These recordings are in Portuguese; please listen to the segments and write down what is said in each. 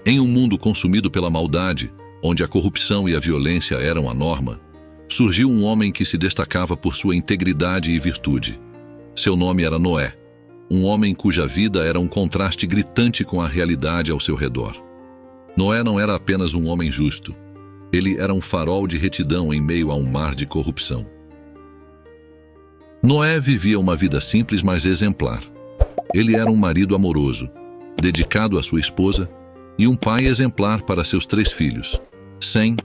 Em um mundo consumido pela maldade, onde a corrupção e a violência eram a norma, surgiu um homem que se destacava por sua integridade e virtude. Seu nome era Noé, um homem cuja vida era um contraste gritante com a realidade ao seu redor. Noé não era apenas um homem justo. Ele era um farol de retidão em meio a um mar de corrupção. Noé vivia uma vida simples, mas exemplar. Ele era um marido amoroso, dedicado à sua esposa, e um pai exemplar para seus 3 filhos, Sem,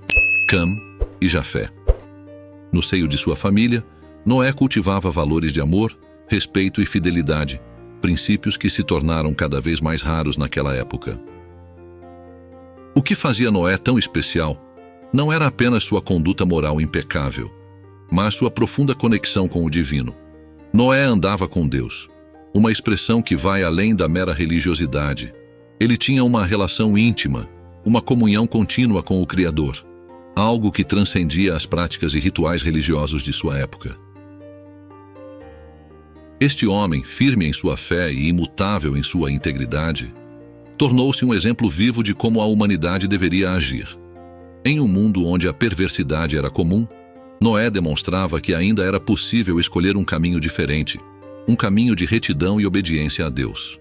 Cam e Jafé. No seio de sua família, Noé cultivava valores de amor, respeito e fidelidade, princípios que se tornaram cada vez mais raros naquela época. O que fazia Noé tão especial não era apenas sua conduta moral impecável, mas sua profunda conexão com o divino. Noé andava com Deus, uma expressão que vai além da mera religiosidade. Ele tinha uma relação íntima, uma comunhão contínua com o Criador, algo que transcendia as práticas e rituais religiosos de sua época. Este homem, firme em sua fé e imutável em sua integridade, tornou-se um exemplo vivo de como a humanidade deveria agir. Em um mundo onde a perversidade era comum, Noé demonstrava que ainda era possível escolher um caminho diferente, um caminho de retidão e obediência a Deus.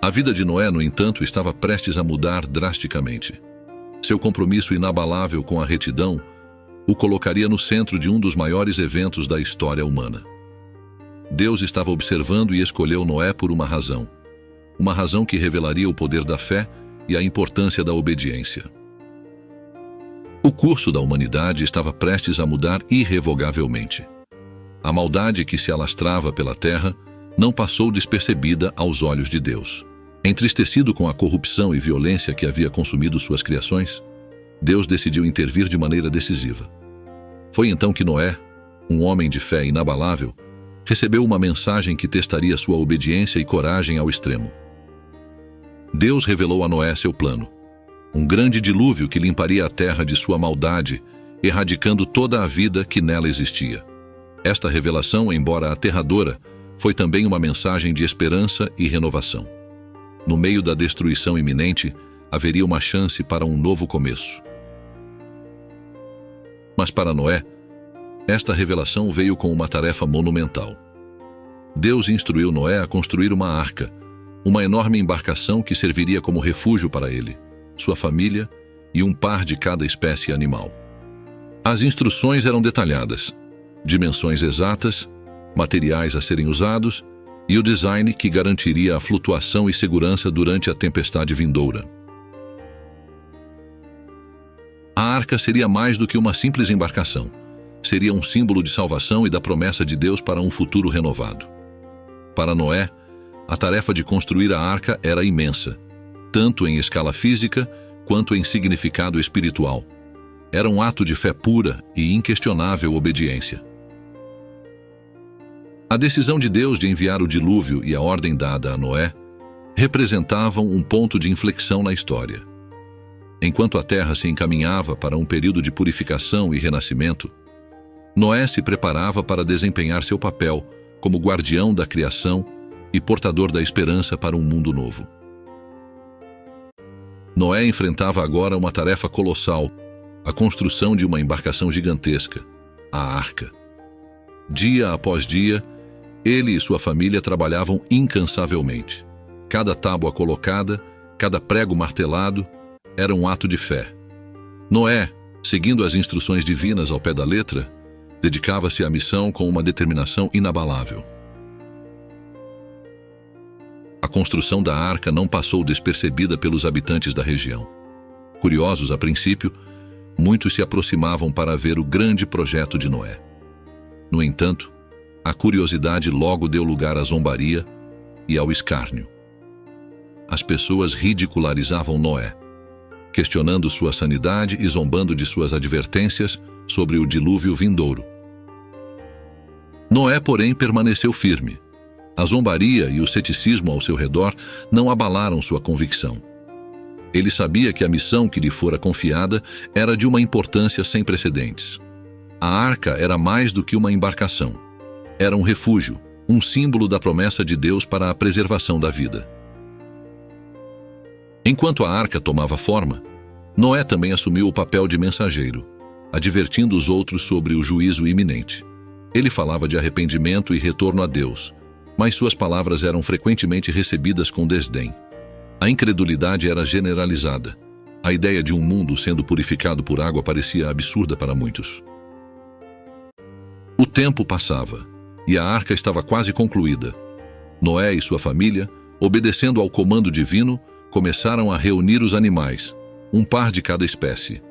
A vida de Noé, no entanto, estava prestes a mudar drasticamente. Seu compromisso inabalável com a retidão o colocaria no centro de um dos maiores eventos da história humana. Deus estava observando e escolheu Noé por uma razão que revelaria o poder da fé e a importância da obediência. O curso da humanidade estava prestes a mudar irrevogavelmente. A maldade que se alastrava pela terra não passou despercebida aos olhos de Deus. Entristecido com a corrupção e violência que havia consumido suas criações, Deus decidiu intervir de maneira decisiva. Foi então que Noé, um homem de fé inabalável, recebeu uma mensagem que testaria sua obediência e coragem ao extremo. Deus revelou a Noé seu plano, um grande dilúvio que limparia a terra de sua maldade, erradicando toda a vida que nela existia. Esta revelação, embora aterradora, foi também uma mensagem de esperança e renovação. No meio da destruição iminente, haveria uma chance para um novo começo. Mas para Noé, esta revelação veio com uma tarefa monumental. Deus instruiu Noé a construir uma arca, uma enorme embarcação que serviria como refúgio para ele, sua família e um par de cada espécie animal. As instruções eram detalhadas, dimensões exatas, materiais a serem usados e o design que garantiria a flutuação e segurança durante a tempestade vindoura. A arca seria mais do que uma simples embarcação. Seria um símbolo de salvação e da promessa de Deus para um futuro renovado. Para Noé, a tarefa de construir a arca era imensa, tanto em escala física quanto em significado espiritual. Era um ato de fé pura e inquestionável obediência. A decisão de Deus de enviar o dilúvio e a ordem dada a Noé representavam um ponto de inflexão na história. Enquanto a terra se encaminhava para um período de purificação e renascimento, Noé se preparava para desempenhar seu papel como guardião da criação e portador da esperança para um mundo novo. Noé enfrentava agora uma tarefa colossal, a construção de uma embarcação gigantesca, a arca. Dia após dia, ele e sua família trabalhavam incansavelmente. Cada tábua colocada, cada prego martelado, era um ato de fé. Noé, seguindo as instruções divinas ao pé da letra, dedicava-se à missão com uma determinação inabalável. A construção da arca não passou despercebida pelos habitantes da região. Curiosos a princípio, muitos se aproximavam para ver o grande projeto de Noé. No entanto, a curiosidade logo deu lugar à zombaria e ao escárnio. As pessoas ridicularizavam Noé, questionando sua sanidade e zombando de suas advertências sobre o dilúvio vindouro. Noé, porém, permaneceu firme. A zombaria e o ceticismo ao seu redor não abalaram sua convicção. Ele sabia que a missão que lhe fora confiada era de uma importância sem precedentes. A arca era mais do que uma embarcação. Era um refúgio, um símbolo da promessa de Deus para a preservação da vida. Enquanto a arca tomava forma, Noé também assumiu o papel de mensageiro, advertindo os outros sobre o juízo iminente. Ele falava de arrependimento e retorno a Deus, mas suas palavras eram frequentemente recebidas com desdém. A incredulidade era generalizada. A ideia de um mundo sendo purificado por água parecia absurda para muitos. O tempo passava, e a arca estava quase concluída. Noé e sua família, obedecendo ao comando divino, começaram a reunir os animais, um par de cada espécie.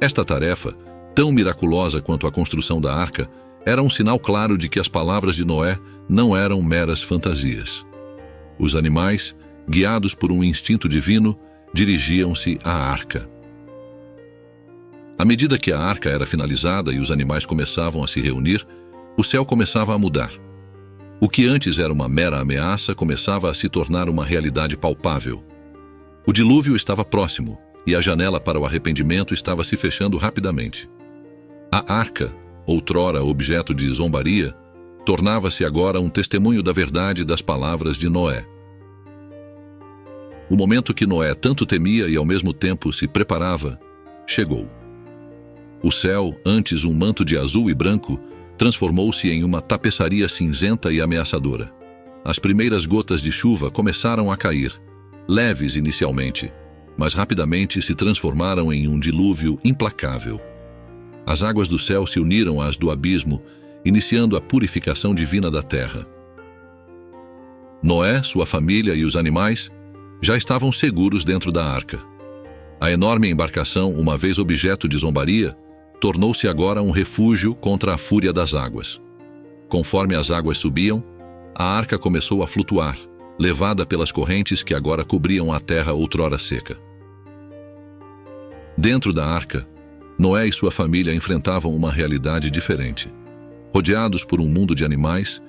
Esta tarefa, tão miraculosa quanto a construção da arca, era um sinal claro de que as palavras de Noé não eram meras fantasias. Os animais, guiados por um instinto divino, dirigiam-se à arca. À medida que a arca era finalizada e os animais começavam a se reunir, o céu começava a mudar. O que antes era uma mera ameaça começava a se tornar uma realidade palpável. O dilúvio estava próximo e a janela para o arrependimento estava se fechando rapidamente. A arca, outrora objeto de zombaria, tornava-se agora um testemunho da verdade das palavras de Noé. O momento que Noé tanto temia e ao mesmo tempo se preparava, chegou. O céu, antes um manto de azul e branco, transformou-se em uma tapeçaria cinzenta e ameaçadora. As primeiras gotas de chuva começaram a cair, leves inicialmente, mas rapidamente se transformaram em um dilúvio implacável. As águas do céu se uniram às do abismo, iniciando a purificação divina da terra. Noé, sua família e os animais já estavam seguros dentro da arca. A enorme embarcação, uma vez objeto de zombaria, tornou-se agora um refúgio contra a fúria das águas. Conforme as águas subiam, a arca começou a flutuar, levada pelas correntes que agora cobriam a terra outrora seca. Dentro da arca, Noé e sua família enfrentavam uma realidade diferente. Rodeados por um mundo de animais,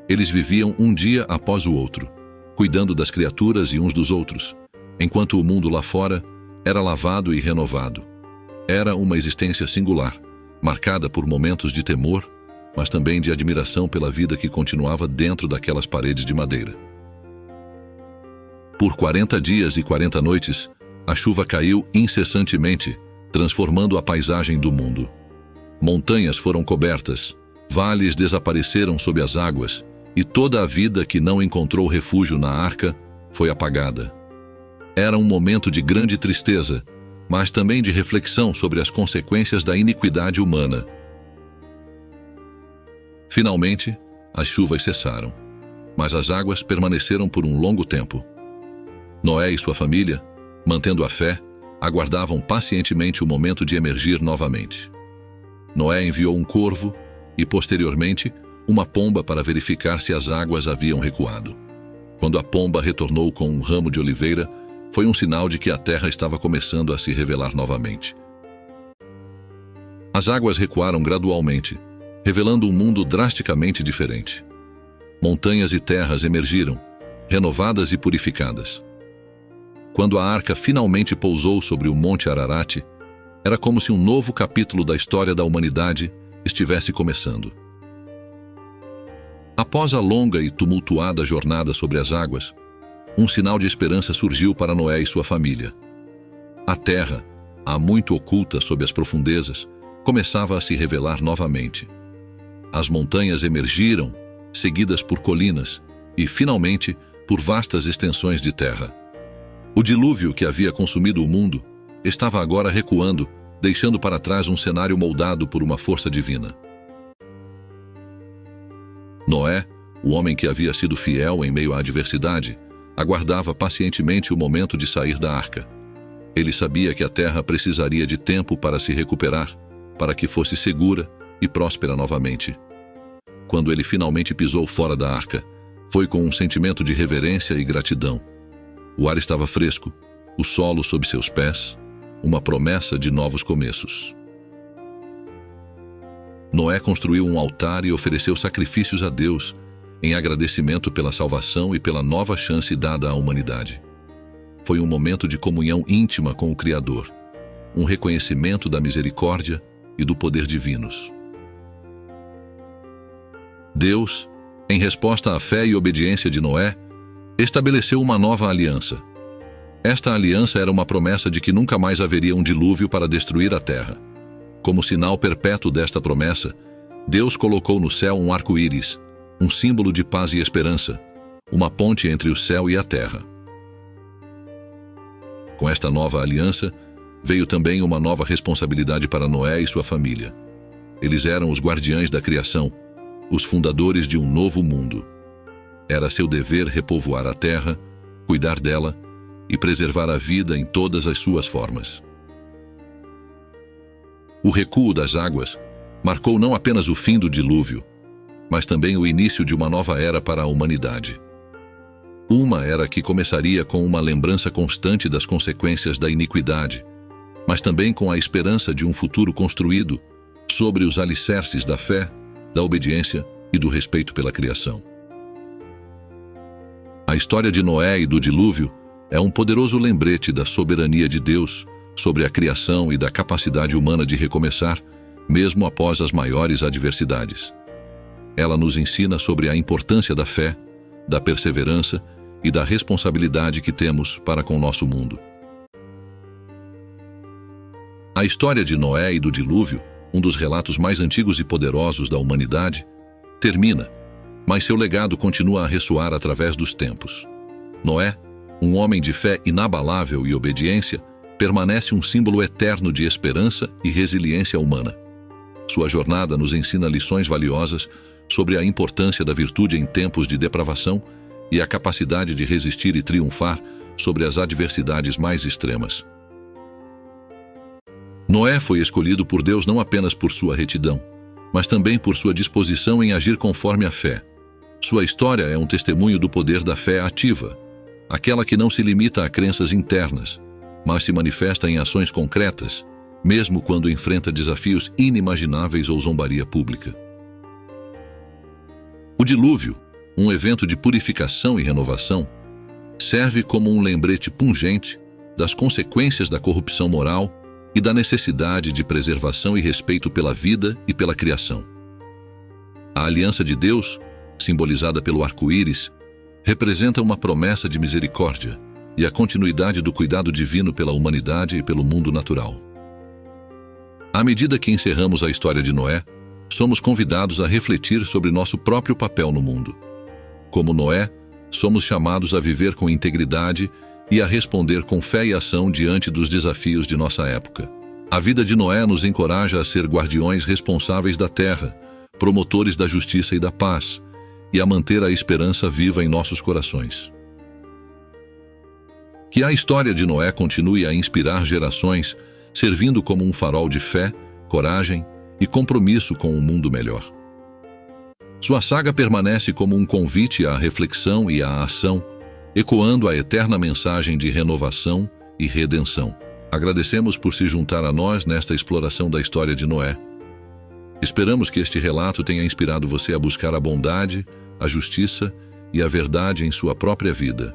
eles viviam um dia após o outro, cuidando das criaturas e uns dos outros, enquanto o mundo lá fora era lavado e renovado. Era uma existência singular, marcada por momentos de temor, mas também de admiração pela vida que continuava dentro daquelas paredes de madeira. Por 40 dias e 40 noites, a chuva caiu incessantemente, transformando a paisagem do mundo. Montanhas foram cobertas, vales desapareceram sob as águas, e toda a vida que não encontrou refúgio na arca foi apagada. Era um momento de grande tristeza, mas também de reflexão sobre as consequências da iniquidade humana. Finalmente, as chuvas cessaram, mas as águas permaneceram por um longo tempo. Noé e sua família, mantendo a fé, aguardavam pacientemente o momento de emergir novamente. Noé enviou um corvo e, posteriormente, uma pomba para verificar se as águas haviam recuado. Quando a pomba retornou com um ramo de oliveira, foi um sinal de que a terra estava começando a se revelar novamente. As águas recuaram gradualmente, revelando um mundo drasticamente diferente. Montanhas e terras emergiram, renovadas e purificadas. Quando a arca finalmente pousou sobre o Monte Ararat, era como se um novo capítulo da história da humanidade estivesse começando. Após a longa e tumultuada jornada sobre as águas, um sinal de esperança surgiu para Noé e sua família. A terra, há muito oculta sob as profundezas, começava a se revelar novamente. As montanhas emergiram, seguidas por colinas, e, finalmente, por vastas extensões de terra. O dilúvio que havia consumido o mundo estava agora recuando, deixando para trás um cenário moldado por uma força divina. Noé, o homem que havia sido fiel em meio à adversidade, aguardava pacientemente o momento de sair da arca. Ele sabia que a terra precisaria de tempo para se recuperar, para que fosse segura e próspera novamente. Quando ele finalmente pisou fora da arca, foi com um sentimento de reverência e gratidão. O ar estava fresco, o solo sob seus pés, uma promessa de novos começos. Noé construiu um altar e ofereceu sacrifícios a Deus, em agradecimento pela salvação e pela nova chance dada à humanidade. Foi um momento de comunhão íntima com o Criador, um reconhecimento da misericórdia e do poder divinos. Deus, em resposta à fé e obediência de Noé, estabeleceu uma nova aliança. Esta aliança era uma promessa de que nunca mais haveria um dilúvio para destruir a terra. Como sinal perpétuo desta promessa, Deus colocou no céu um arco-íris, um símbolo de paz e esperança, uma ponte entre o céu e a terra. Com esta nova aliança, veio também uma nova responsabilidade para Noé e sua família. Eles eram os guardiães da criação, os fundadores de um novo mundo. Era seu dever repovoar a terra, cuidar dela e preservar a vida em todas as suas formas. O recuo das águas marcou não apenas o fim do dilúvio, mas também o início de uma nova era para a humanidade. Uma era que começaria com uma lembrança constante das consequências da iniquidade, mas também com a esperança de um futuro construído sobre os alicerces da fé, da obediência e do respeito pela criação. A história de Noé e do dilúvio é um poderoso lembrete da soberania de Deus sobre a criação e da capacidade humana de recomeçar, mesmo após as maiores adversidades. Ela nos ensina sobre a importância da fé, da perseverança e da responsabilidade que temos para com o nosso mundo. A história de Noé e do dilúvio, um dos relatos mais antigos e poderosos da humanidade, termina, mas seu legado continua a ressoar através dos tempos. Noé, um homem de fé inabalável e obediência, permanece um símbolo eterno de esperança e resiliência humana. Sua jornada nos ensina lições valiosas sobre a importância da virtude em tempos de depravação e a capacidade de resistir e triunfar sobre as adversidades mais extremas. Noé foi escolhido por Deus não apenas por sua retidão, mas também por sua disposição em agir conforme a fé. Sua história é um testemunho do poder da fé ativa, aquela que não se limita a crenças internas, mas se manifesta em ações concretas, mesmo quando enfrenta desafios inimagináveis ou zombaria pública. O dilúvio, um evento de purificação e renovação, serve como um lembrete pungente das consequências da corrupção moral e da necessidade de preservação e respeito pela vida e pela criação. A aliança de Deus, simbolizada pelo arco-íris, representa uma promessa de misericórdia e a continuidade do cuidado divino pela humanidade e pelo mundo natural. À medida que encerramos a história de Noé, somos convidados a refletir sobre nosso próprio papel no mundo. Como Noé, somos chamados a viver com integridade e a responder com fé e ação diante dos desafios de nossa época. A vida de Noé nos encoraja a ser guardiões responsáveis da terra, promotores da justiça e da paz, e a manter a esperança viva em nossos corações. Que a história de Noé continue a inspirar gerações, servindo como um farol de fé, coragem e compromisso com um mundo melhor. Sua saga permanece como um convite à reflexão e à ação, ecoando a eterna mensagem de renovação e redenção. Agradecemos por se juntar a nós nesta exploração da história de Noé. Esperamos que este relato tenha inspirado você a buscar a bondade, a justiça e a verdade em sua própria vida.